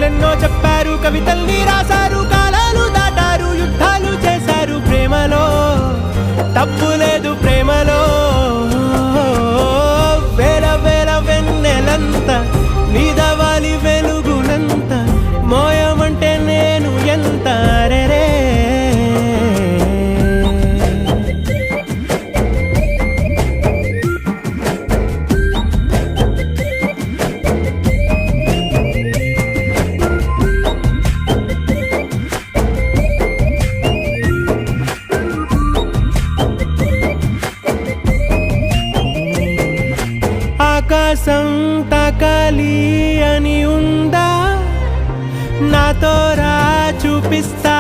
కథలెన్నో చెప్పారు, కవితల్ని రాశారు, కాలాలు దాటారు, యుద్ధాలు చేశారు. ప్రేమలో తప్పు లేదు, ప్రేమలో వేల వేల వెన్నెలంత నీదవాలి వెలుగునంత మోయమంటే నేను ఎంత రే. ఆకాశం తాకాలి అని ఉందా, నాతో రా చూపిస్తా